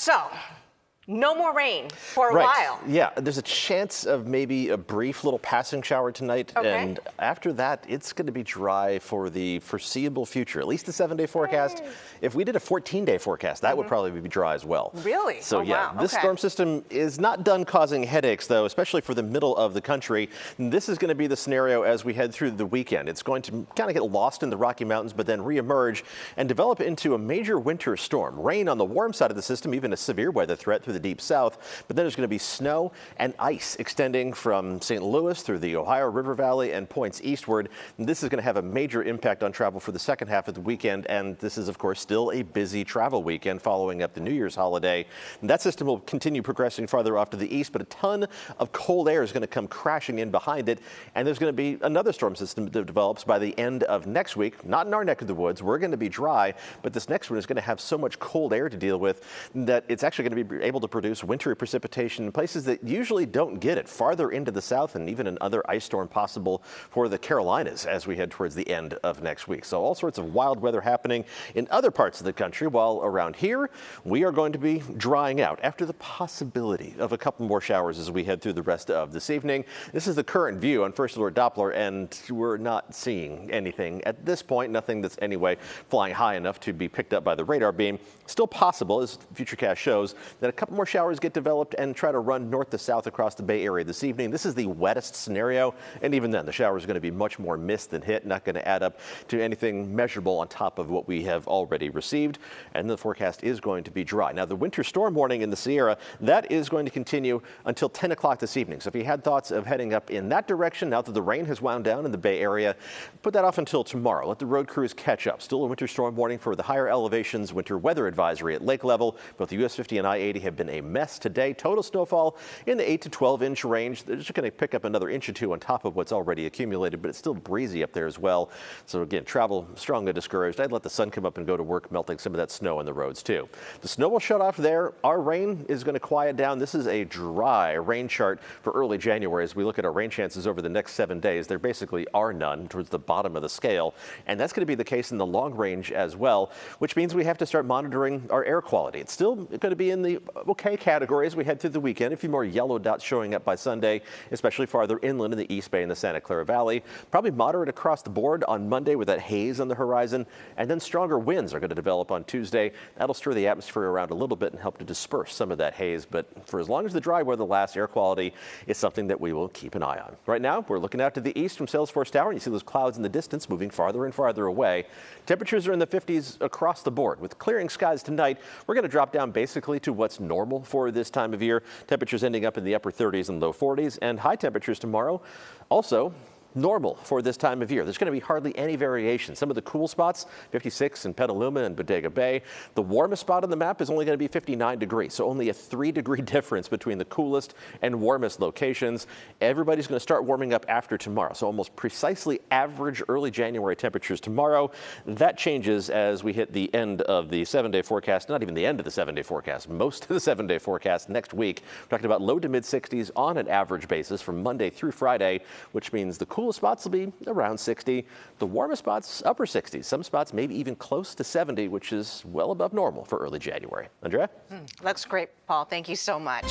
So, no more rain for a while. Yeah, there's a chance of maybe a brief little passing shower tonight. Okay. And after that, it's going to be dry for the foreseeable future, at least the 7-day forecast. If we did a 14-day forecast, that would probably be dry as well. Really? So wow. This storm system is not done causing headaches, though, especially for the middle of the country. And this is going to be the scenario as we head through the weekend. It's going to kind of get lost in the Rocky Mountains, but then reemerge and develop into a major winter storm. Rain on the warm side of the system, even a severe weather threat through the deep south. But then there's going to be snow and ice extending from St. Louis through the Ohio River Valley and points eastward. And this is going to have a major impact on travel for the second half of the weekend. And this is, of course, still a busy travel weekend following up the New Year's holiday. And that system will continue progressing farther off to the east, but a ton of cold air is going to come crashing in behind it. And there's going to be another storm system that develops by the end of next week. Not in our neck of the woods. We're going to be dry, but this next one is going to have so much cold air to deal with that it's actually going to be able to produce wintry precipitation in places that usually don't get it, farther into the south, and even another ice storm possible for the Carolinas as we head towards the end of next week. So all sorts of wild weather happening in other parts of the country, while around here we are going to be drying out after the possibility of a couple more showers as we head through the rest of this evening. This is the current view on First Alert Doppler, and we're not seeing anything at this point, nothing that's anyway flying high enough to be picked up by the radar beam. Still possible, as Futurecast shows, that a couple more showers get developed and try to run north to south across the Bay Area this evening. This is the wettest scenario, and even then the showers are going to be much more mist than hit, not going to add up to anything measurable on top of what we have already received. And the forecast is going to be dry. Now, the winter storm warning in the Sierra, that is going to continue until 10 o'clock this evening. So if you had thoughts of heading up in that direction, now that the rain has wound down in the Bay Area, put that off until tomorrow. Let the road crews catch up. Still a winter storm warning for the higher elevations, winter weather advisory at lake level. Both the US 50 and I-80 have been a mess today. Total snowfall in the 8 to 12 inch range. They're just going to pick up another inch or two on top of what's already accumulated, but it's still breezy up there as well. So again, travel strongly discouraged. I'd let the sun come up and go to work, melting some of that snow on the roads too. The snow will shut off there. Our rain is going to quiet down. This is a dry rain chart for early January. As we look at our rain chances over the next 7 days, there basically are none, towards the bottom of the scale. And that's going to be the case in the long range as well, which means we have to start monitoring our air quality. It's still going to be in the okay category as we head through the weekend. A few more yellow dots showing up by Sunday, especially farther inland in the East Bay and the Santa Clara Valley. Probably moderate across the board on Monday with that haze on the horizon. And then stronger winds are going to develop on Tuesday. That'll stir the atmosphere around a little bit and help to disperse some of that haze. But for as long as the dry weather lasts, air quality is something that we will keep an eye on. Right now, we're looking out to the east from Salesforce Tower, and you see those clouds in the distance moving farther and farther away. Temperatures are in the 50s across the board. With clearing skies tonight, we're going to drop down basically to what's normal for this time of year. Temperatures ending up in the upper 30s and low 40s, and high temperatures tomorrow also normal for this time of year. There's going to be hardly any variation. Some of the cool spots, 56 in Petaluma and Bodega Bay. The warmest spot on the map is only going to be 59 degrees, so only a 3-degree difference between the coolest and warmest locations. Everybody's going to start warming up after tomorrow, so almost precisely average early January temperatures tomorrow. That changes as we hit the end of the 7-day forecast, not even the end of the 7-day forecast, most of the 7-day forecast next week. We're talking about low to mid 60s on an average basis from Monday through Friday, which means the coolest spots will be around 60. The warmest spots, upper 60s. Some spots maybe even close to 70, which is well above normal for early January. Andrea? Looks great, Paul. Thank you so much.